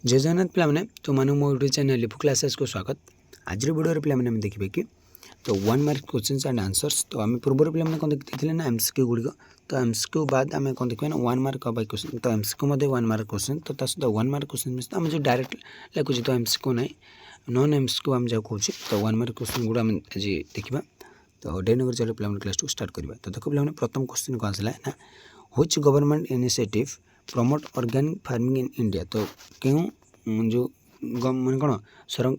जय जगन्नाथ पे तो मानू मो यूट्यूब चैनल लिफु क्लासेस को स्वागत। आज वीडियो पे देखिए कि तो 1 मार्क क्वेश्चंस एंड आंसर्स। तो आम पूर्व पे कौन देखते ना एमसीक्यू गुड़िक। तो एमसीक्यू बाद आम कौन देखिए ना 1 मार्क बाय क्वेश्चन। तो एमसीक्यू 1 मार्क क्वेश्चन तो सहित 1 मार्क क्वेश्चन आम जो डायरेक्ट लिखुचे तो एमसीक्यू ना नॉन एमसीक्यू आम जहाँ कहे तो 1 मार्क क्वेश्चन गुड़ा आज देखा। तो डे नंबर चलो पे क्लास टू स्टार्ट करवा। तो देखो पे प्रथम क्वेश्चन कौन आसला ना which government initiative promote organic farming in India. तो क्यों जो मैंने कौन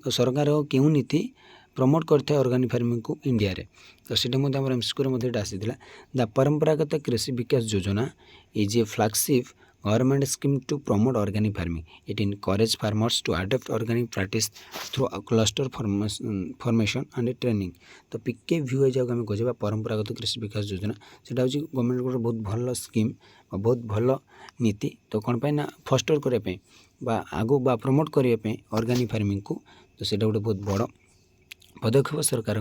सरकार क्यों नीति प्रमोट करते ऑर्गेनिक फार्मिंग को इंडिया रे। तो सीटा एमसीक्यू आसी द परंपरागत Krishi Vikas Yojana is a flagship government scheme to promote organic farming. It encourage farmers to adopt organic practice through cluster formation and training. तो पीके व्यू जहाँ आम कह परंपरागत कृषि विकास योजना से गवर्नमेंट गोटे बहुत भल स्कीम बहुत भल नीति। तो कौन पे ना फस्टर करने आगू बा प्रमोट करने ऑर्गेनिक फार्मिंग को। तो सेटा गोटे बहुत बड़ पदक्षेप सरकार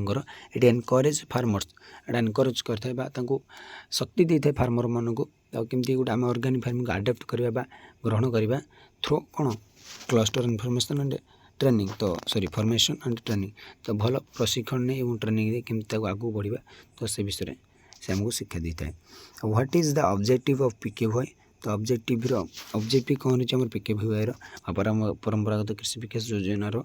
ये एनकरेज फार्मर्स एटा एनकरेज करता शक्ति दे था फार्मर मान को केमती गोटे आम ऑर्गेनिक फार्मिंग को आडप्ट करवा ग्रहण करवा थ्रू कौन क्लस्टर इनफॉरमेशन एंड ट्रेनिंग। तो सॉरी फॉर्मेशन एंड ट्रेनिंग। तो भल प्रशिक्षण नहीं ट्रेनिंग केमती आगू बढ़ा तो से विषय से आमको शिक्षा देता है। What is the objective of PKY. तो ऑब्जेक्टिव कौन है पीकेवाई परंपरागत कृषि विकास योजनार।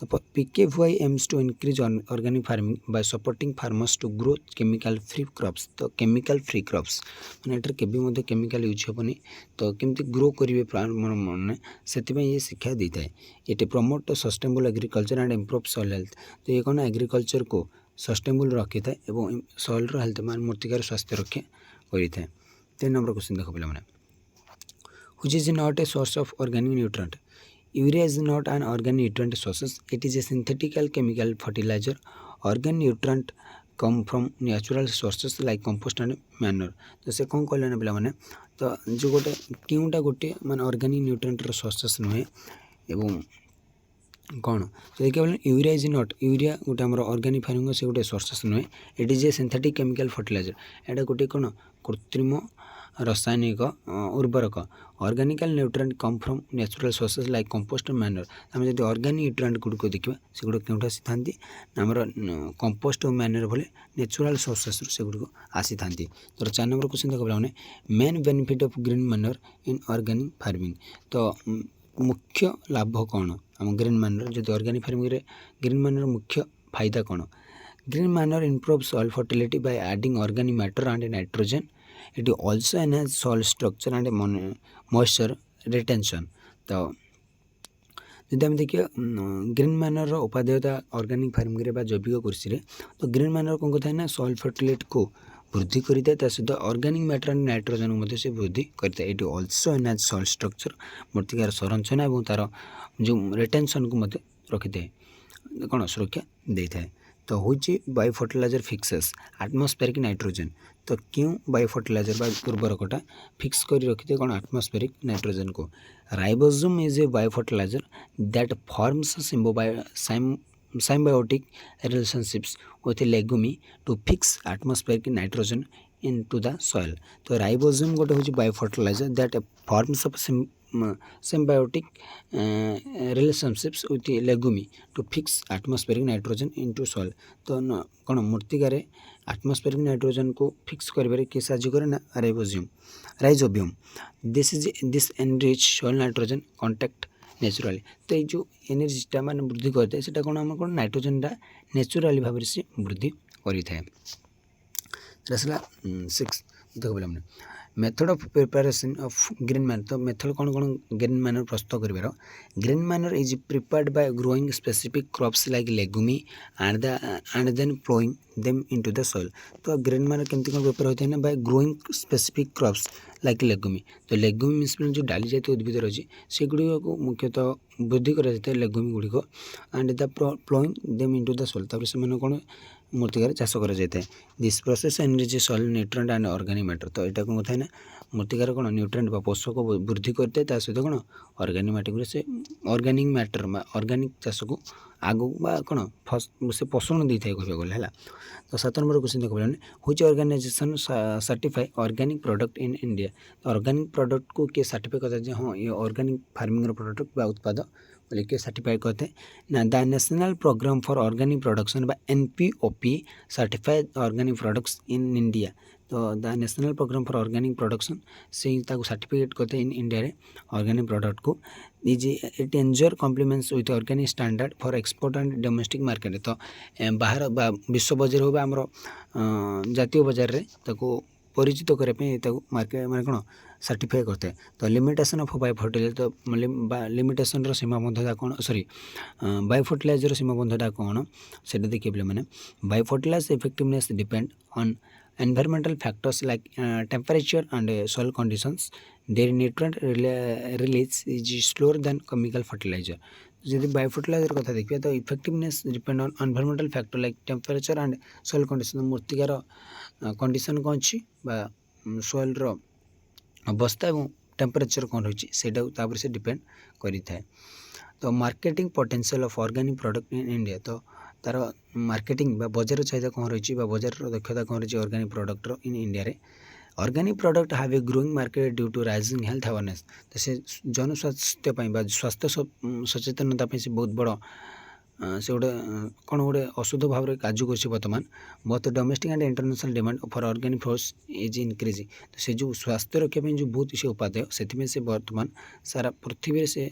तो PKY aims to increase organic farming by supporting farmers to grow chemical free crops. तो केमिकल फ्री क्रॉप्स मैंने केबी केमिकल यूज हेनी तो केमती ग्रो करेंगे फार्मर मैंने से ये शिक्षा देता है। ये promote sustainable agriculture and improve soil health. तो ये कौन एग्रीकल्चर को सस्टेनेबल रखी था और सॉइल हेल्थ मान मूर्तिकार स्वास्थ्य रक्षा करें। 3 नंबर क्वेश्चन देखो पे which is not a source of organic nutrient. Urea is not an organic nutrient source. It is a synthetic chemical fertilizer. Organic nutrient come from natural sources like compost and manure. तो से कौन कहले ना पिला माने तो जो गोटे क्योंटा गोटे माने ऑर्गेनिक न्यूट्रिएंट सोर्सेस नुहे एवं कौन तो देखिए बोले यूरिया इज नॉट यूरिया गोटे आम ऑर्गेनिक फार्मिंग से गोटे सोर्सेस नुहे। It is a synthetic chemical fertiliser एटा गोटे कौन कृत्रिम रासायनिक उर्वरक। Organical nutrient come from natural sources like compost manure. आम जब ऑर्गेनिक न्यूट्रिएंट गुड़िक देखा से गुड़ क्यों आसी था आमर कंपोस्ट और मैनर भले नेचुरल सोर्सेस से गुड़िक आसी था। तो 4 नंबर क्वेश्चन देखो पे main benefit of green manner in organic farming. तो मुख्य लाभ कौन आम ग्रीन मैनर जो ऑर्गेनिक फार्मिंग रे ग्रीन मैनर मुख्य फायदा कौन। Green manner improve soil fertility by adding organic matter and nitrogen. It also enhance soil structure and moisture retention. तो जब आम देखिए ग्रीन मैनर उपादेयता ऑर्गेनिक फार्मिंग रे जैविक कृषि तो ग्रीन मैनर कौन कहता है ना सॉइल फर्टिलिटी को वृद्धि करता है सहित ऑर्गेनिक मैटर एंड नाइट्रोजन को से वृद्धि करता है। ये ऑल्सो एनहांस सॉइल स्ट्रक्चर मूर्तिकार संरचना और तार जो रिटेंशन को रखी था कौन सुरक्षा देता है। तो हूँ bio fertiliser fixes atmospheric nitrogen. तो क्यों बायो फर्टिलाइजर उर्वरकटा फिक्स कर रखी थे कौन आटमोस्फेरिक नाइट्रोजन को। Rhizobium is a bio fertiliser that forms symbiotic relationships with legume to fix atmospheric nitrogen into the soil. तो राइबोसोम गोटे हूँ bio fertiliser that forms of symbiotic relationships with legume to fix atmospheric nitrogen into soil. तो कौन मूर्तिकार atmospheric nitrogen को fix कर किए साहय करे ना rhizobium. This enrich soil nitrogen contact naturally. तो ये जो एनर्जीटा मान वृद्धि करता है सीटा कौन आम कौन नाइट्रोजनटा नेचुराली भाव से वृद्धि करें। 6 देखो बोले method of preparation of green manure. तो मेथड कौन कौन ग्रीन मैनर प्रस्तुत कर। Green manure is prepared by growing specific crops like legume and then ploughing them into the soil. तो ग्रीन मैनर केमती कौन प्रिपेयर होता है ना by growing specific crops like legume. तो लेगुमी मीन्स जो डाली जातीय उद्भिद रही से गुड़िक मुख्यतः वृद्धि कर लेगुमी गुड़िक and the ploughing them into the soil. तापर से कौन मूर्तिकार चाष कर this process enrich soil nutrient and organic matter. तो यहाँ कौन कथा है ना ମୃତ୍ତିକାର କ'ଣ ନ୍ୟୁଟ୍ରିଏଣ୍ଟ ବା ପୋଷକ ବୃଦ୍ଧି କରିଥାଏ। ତା ସହିତ କ'ଣ ଅର୍ଗାନିକ୍ ମାଟିକୁ ସେ ଅର୍ଗାନିକ୍ ମ୍ୟାଟର ବା ଅର୍ଗାନିକ୍ ଚାଷକୁ ଆଗକୁ ବା କ'ଣ ସେ ପୋଷଣ ଦେଇଥାଏ କହିବାକୁ ଗଲେ ହେଲା। ତ 7 ନମ୍ବର କ୍ୱେଶ୍ଚନ୍ ଦେଖ ବୋଲେ which organisation certify organic product in India. ଅର୍ଗାନିକ୍ ପ୍ରଡ଼କ୍ଟକୁ କିଏ ସାର୍ଟିଫାଏ କରିଥାଏ ଯେ ହଁ ଇଏ ଅର୍ଗାନିକ୍ ଫାର୍ମିଂର ପ୍ରଡ଼କ୍ଟ ବା ଉତ୍ପାଦ बोले किए सर्टिफाई करते ना the national programme for organic production बा NPOP certified organic products in India. तो the national programme for organic production से सर्टिफिकेट करते इन इंडिया रे ऑर्गेनिक प्रोडक्ट को it enjoy compliments with organic standard for export and domestic market. तो बाहर विश्व बजार हो आमर जातीय बजार रे ताको परिचित करने मार्केट मैंने कौन सर्टिफाई करते हैं। तो लिमिटेशन ऑफ बायो फर्टिलाइजर तो लिमिटेशन सीमाबद्धता कौन सॉरी बायो फर्टिलाइजर सीमाबद्धता कौन से देखिए पे मैंने bio fertiliser effectiveness depend on environmental factors like temperature and soil conditions their nutrient release is slower than chemical fertiliser. यदि बायो फर्टिलाइजर कथा देखिए तो effectiveness depend on environmental factor like temperature and soil condition मृत्तिकार condition कौन अच्छी soil अवस्था और temperature कौन रही से डिपेंड करें। तो marketing potential of organic product in India तो तार मार्केटिंग बजार चाहिदा कौन रही बजार दक्षता कौन रही ऑर्गेनिक प्रोडक्टर इन इंडिया रे organic product have a growing market due to rising health awareness. तो से जनस्वास्थ्य स्वास्थ्य सचेतनता से बहुत बड़ से गोटे कौन गोटे अशुद्ध भाव में कार्य कर बर्तमान बहुत domestic and international demand for organic foods is increasing. तो से जो स्वास्थ्य रखापी जो बहुत से उपादेय से बर्तमान सारा पृथ्वी से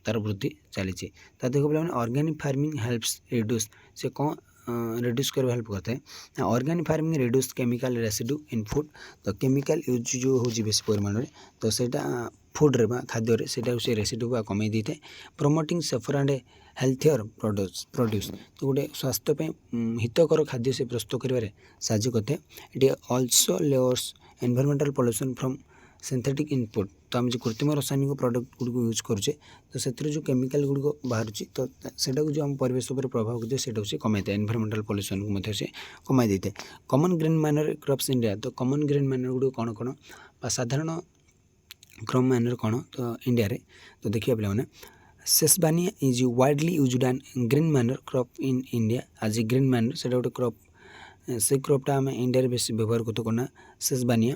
तार वृद्धि चली। देख पे ऑर्गेनिक फार्मिंग हेल्प्स रिड्यूस से कौन रिड्यूस कर हेल्प करता है organic farming reduce chemical residue इन फूड। तो केमिकल यूज जो हो बेसी परिमाण में तो सेटा फूड्रे खाद्य से रेसिड्यू कमे दी था promoting safer and healthier produce. तो गोटे स्वास्थ्य हितकर खाद्य से प्रस्तुत कर साहय करते ये also layers environmental pollution from synthetic input. तो आम जो कृत्रिम रासायनिक प्रोडक्ट गुड़ यूज करुचे तो से जो केमिकल गुड़ बाहर तो सेटा जो आम परिवेश पर प्रभाव करते से कमाई था एनवायरमेंटल पॉल्यूशन को से कमाई देते। Common grain manner crops India तो कॉमन ग्रेन मैनर गुड़ कौन कौन साधारण क्रॉप मैनर कौन तो इंडिया रे तो देखिए पे मैंने sesbania is widely used an green manure crop in India as a green manner से गोटे क्रॉप से क्रॉपटा आम इंडिया बेस व्यवहार करते कौन सेसबानिया।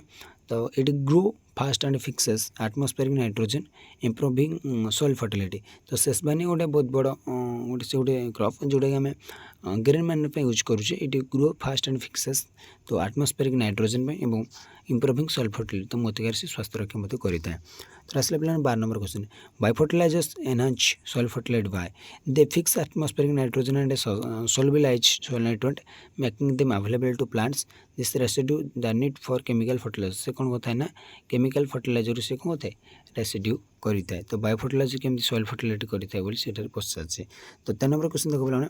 तो it grow fast and fixes atmospheric nitrogen improving soil fertility. तो सेसबानिया गोटे बहुत बड़ गोटे से गोटे क्रॉप जोटा कि आम ग्रीन मैनर पे यूज करुचे it grow fast and fixes तो एटमॉस्फेरिक नाइट्रोजन पे एवं इम्प्रूविंग सॉइल फर्टिलिटी तो मृत्तिकार से स्वास्थ्य रक्षा मत करता है। तो आसला पे 12 number question bio fertilisers enhance soil fertility by they fix atmospheric nitrogen and solubilise soil nitrogen making them available to plants this रेसिड्यू the need for chemical fertiliser से कौन होता है ना केमिकल फर्टिलाइजर से कौन होता है रेसिड्यू करता है। तो बायो फर्टिलाइजर केमती सॉइल फर्टिलिटी करता है बोली से पचार। तो 3 नंबर क्वेश्चन देखो बोला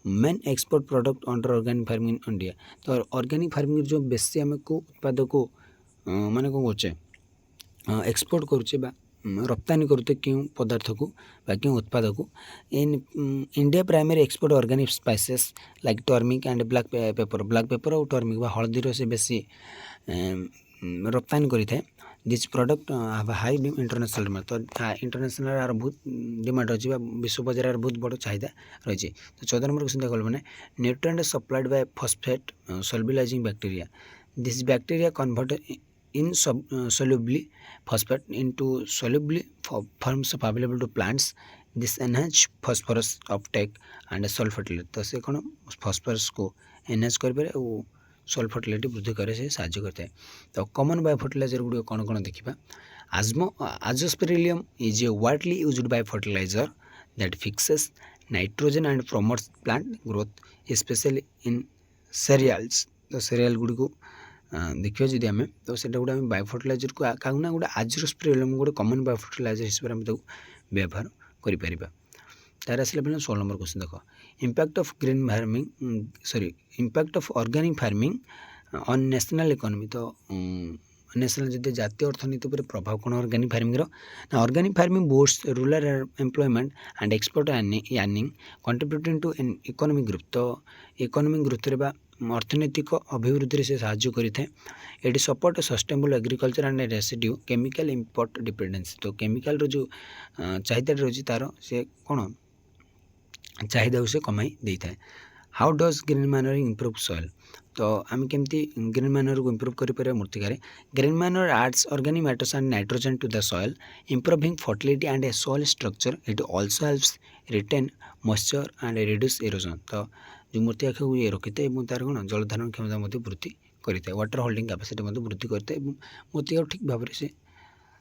main export product under organic farming in India. तो ऑर्गेनिक फार्मिंग जो बेसी आम को उत्पाद को माने कौन कर एक्सपोर्ट करुचे रप्तानी करते क्यों पदार्थ को क्यों उत्पाद को in India primary export organic spices like turmeric and black pepper और टर्मिक हलदीर से बेसी रप्तानी करें this product have high international demand. तो इंटरनेशनल यार बहुत डिमांड अच्छी विश्व बजार बहुत बड़ चाहिदा रही। तो 14 नंबर क्वेश्चन देखो मैंने nutrient supplied by phosphate solubilising bacteria this bacteria convert insoluble phosphate into soluble forms of available to plants this enhance phosphorus uptake and soil fertility। तो से कौन phosphorus को enhance कर पारे और soil fertility वृद्धि करे से साहाय्य करता है। तो कॉमन बायो फर्टिलाइजर गुड़ कौन कौन देखा azospirillum is a widely used bio fertiliser that fixes nitrogen and promotes plant growth especially in cereals. तो सेरियल गुड़ को देखिए जदि आम तो से गोटे आम बायो फर्टिलाइजर को क्या गोटे आजोस्पेरिलियम गोटे कॉमन बायो फर्टिलाइजर हिसाब से आम व्यवहार करें। तार आसला पे 16 नंबर क्वेश्चन देख impact of green farming impact of organic farming on national economy. तो नेशनल जब जातीय अर्थनीति पर प्रभाव कौन organic farming organic farming boost rural employment and export earning contributing to an economic growth. तो इकोनॉमिक ग्रोथ अर्थनैतिक अभिवृद्धि से साहाय्य करें। ये support sustainable agriculture and residue chemical import dependence. तो केमिकल जो चाहिदा रही तार से कौन चाहिदा से कमाई दे था। How does green manuring improve soil. तो आम केमती ग्रीन मैनर को इंप्रूव कर मूर्तिकार। Green manure adds organic matters and nitrogen to the soil improving fertility and soil structure. It also helps retain moisture and reduce erosion. तो जो मूर्ति आँख को ये रखी था तार कौन जल धारण क्षमता वृद्धि करता है। वाटर होल्डिंग कैपेसिटी वृद्धि करता है। मूर्ति को ठीक भाव से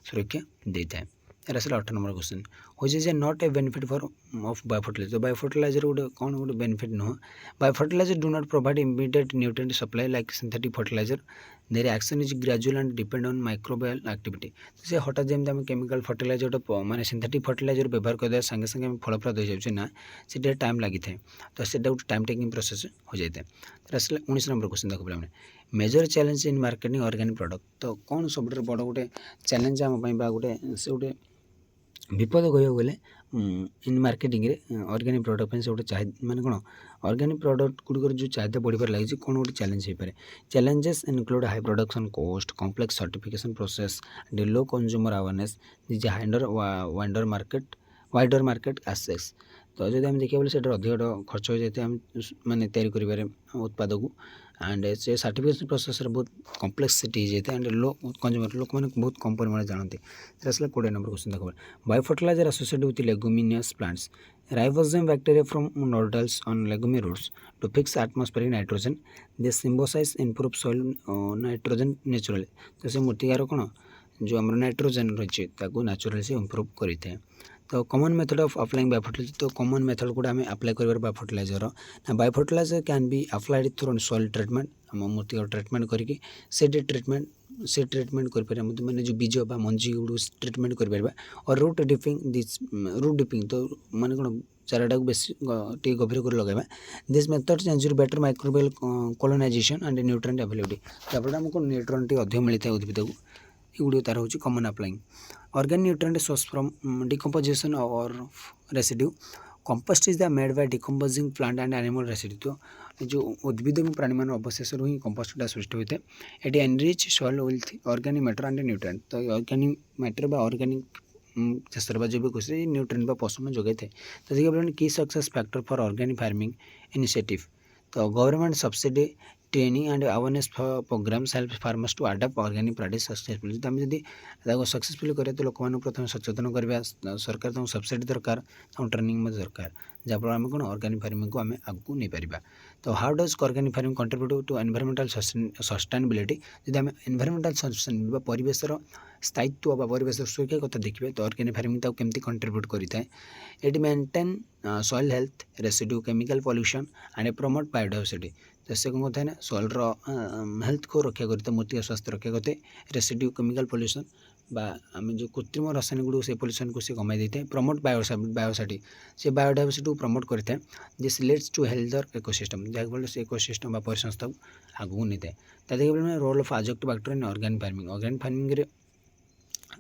सुरक्षा देता है। यार आस 8 number question which is a not a benefit for of biofertiliser. तो बायोफर्टिलाइजर गोटे कौन गोटे बेनिफिट नुह। Biofertiliser do not provide immediate nutrient supply like synthetic fertiliser. Their action is gradual and depend on microbial activity. तो से हठात जमी आम केमिकल फर्टिलाइजर माने सिंथेटिक फर्टिलाइजर व्यवहार करदे संगे संगे आम फलप्रद हो जाए ना से टाइम लगी था। तो से गोटे टाइम टेकिंग प्रोसेस हो जाए। तो आस 19 नंबर क्वेश्चन देखो पे major challenge in marketing organic product. तो कौन सब बड़ गोटे चैलेंज आम गोटे से गोटे विपद कह गले इन मार्केटिंग ऑर्गेनिक प्रोडक्ट से गोटे चाहिए माने कौन ऑर्गेनिक प्रोडक्ट गुड़िकर जो चाहिए बढ़िबार लगी कौन गोटे चैलेंज हो पाए। Challenges include high production cost complex certification process low consumer awareness निजे वाइडर मार्केट एक्सेस। तो जब आम देखा बोले अधिक खर्च हो जाए आम माने तैयारी उत्पाद को एंड से सर्टिफिकेशन प्रोसेस बहुत कम्प्लेक्सिटी हो जाए एंड लो कंज्यूमर लोक मैंने बहुत कम परिमाण जानते। आसला 20 नंबर क्वेश्चन देखो biofertiliser associated with leguminous plants rhizobium bacteria from nodules on legume roots to fix atmospheric nitrogen they symbiose improve soil nitrogen naturally. तो से मूर्तिकार कौन जो आम नाइट्रोजन रही है नेचुरली से इम्प्रूव करें। तो common method of applying biofertiliser. तो कॉमन मेथड गुड़ा आम अप्लाई कर बायोफर्टिलाइजर ना biofertiliser can be applied through soil treatment आम मूर्ति ट्रीटमेंट करके से ट्रीटमेंट कर मैंने जो बीज बा मंजी गुड़ ट्रीटमेंट कर और रूट डिपिंग तो माने कौन चाराटा को बेस टे गभीर कर लगे this method ensure better microbial colonisation and nutrient availability. तापर आमको न्यूट्रिएंट टे अधिक मिलता है उद्भिद को एगुड़ी तार हूँ common applying organic nutrient source from decomposition और residue. Compost is the made by decomposing plant and animal residue. तो जो उद्भिद और प्राणी मान अवशेष ही कंपोस्टा सृष्टि होता है। It enrich soil with organic matter and nutrient. तो ऑर्गेनिक मैटर ऑर्गेनिक शेष जैविक कृषि न्यूट्रिएंट पोषण जोगाई थे। तो देखिए की success factor for organic farming initiative. तो government subsidy training and awareness programmes help farmers to adopt organic practice successfully. तो आम जब सक्सेसफुली करें तो लोक प्रथम सचेतन करवा सरकार सब्सिडी दरकार ट्रेनिंग दरकार जहाँफल आम कौन ऑर्गेनिक फार्मिंग को आम आगू नहीं पार। तो how does organic farming contribute to environmental sustainability. जब आम एनवायरमेंटल सस्टेनेबिलिटी परिवेशर स्थायित्व परिवेश सुरक्षा कथा देखिए तो ऑर्गेनिक फार्मिंग केमती कंट्रीब्यूट करें। It maintain soil health residue chemical pollution and promote biodiversity. तो से कौन कहता है सॉइल हेल्थ को रक्षा करते मूर्ति स्वास्थ्य रक्षा करते रेसिड्यू केमिकल पॉल्यूशन बा आम जो कृत्रिम रासायनिक गुड़ से पॉल्यूशन को से कमाई देते हैं। प्रमोट बायोसाइटी से बायोडाइवर्सिटी को प्रमोट करते हैं। This leads to healthier ecosystem जहाँफल से इकोसिस्टम परिसंस्था को आगू नहीं था। देखिए role of azotobacter in organic farming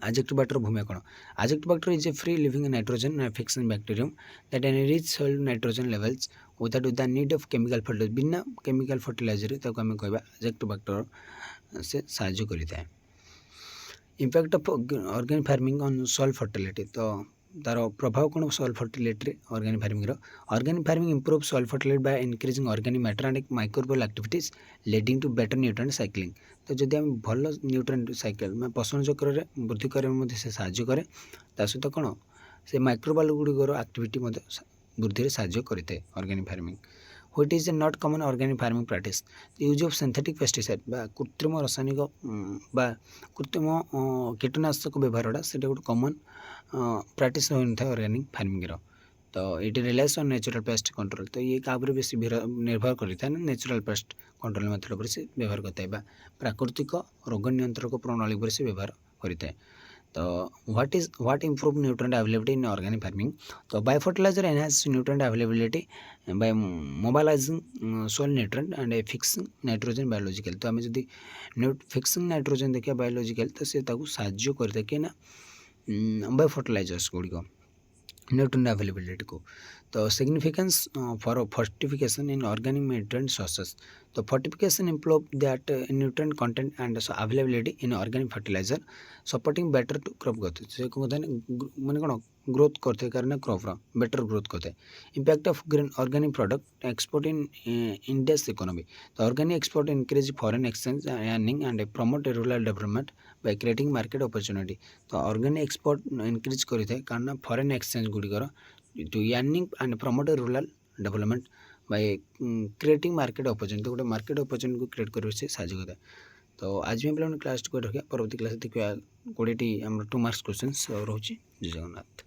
azotobacter भूमिका कौन। Azotobacter is a free living nitrogen fixing bacterium that enrich soil nitrogen levels without the need of chemical fertiliser. बिना केमिकल फर्टिलाइजर ताको आम कहवा एजेक्टोबैक्टर से साहाय्य करता है। Impact of organic farming on soil fertility. तो तार प्रभाव कौन soil fertility organic farming improve soil fertility by increasing organic matter and microbial activities leading to better nutrient cycling. तो जब आम भल न्यूट्रिएंट साइकिल मैं पोषण चक्र वृद्धि करने से साहाय्य करे सहित कौन से माइक्रोबियल गुड़िकर एक्टिविटी वृद्धि साहाय्य करते organic farming. Wheat is a not common organic farming practice. Use of synthetic pesticide बा कृत्रिम रासायनिक बा कृत्रिम कीटनाशक व्यवहारटा से गोटे कॉमन प्रैक्टिस हो था ऑर्गेनिक फार्मिंग। तो ये Reliance on natural pest control. तो ये क्या बेस निर्भर करता है नेचुरल पेस्ट कंट्रोल मेथड पर से व्यवहार करता है प्राकृतिक रोग नियंत्रक प्रणाली पर से व्यवहार करता है। तो what improve nutrient availability in organic farming. तो biofertiliser enhance nutrient availability by mobilising soil nutrient and fixing nitrogen biological. तो आम जब फिक्सिंग नाइट्रोजन देखिए बायोलॉजिकल तो से साहाय्य करते कि ना बायोफर्टिलाइजर्स गुड़िक न्यूट्रन अवेलेबिलिटी को। तो significance for fortification in organic nutrient sources. तो fortification improve that nutrient content and availability in organic fertiliser supporting better to crop growth. से कहते हैं मैंने कौन ग्रोथ करते कारण क्रॉप बेटर ग्रोथ करते हैं। Impact of green organic product export in India's economy. तो organic export increase foreign exchange earning and promote rural development by creating market opportunity. तो ऑर्गेनिक एक्सपोर्ट इनक्रीज करें कारण फॉरेन एक्सचेंज गुड़िकर to earning and promote rural development by creating market opportunity. गोटे market opportunity को create कर साहय करता है। तो आज भी पे क्लास को रखा परवर्ती क्लास देखिए 20 2 मार्क्स क्वेश्चन रोचे। जय जगन्नाथ।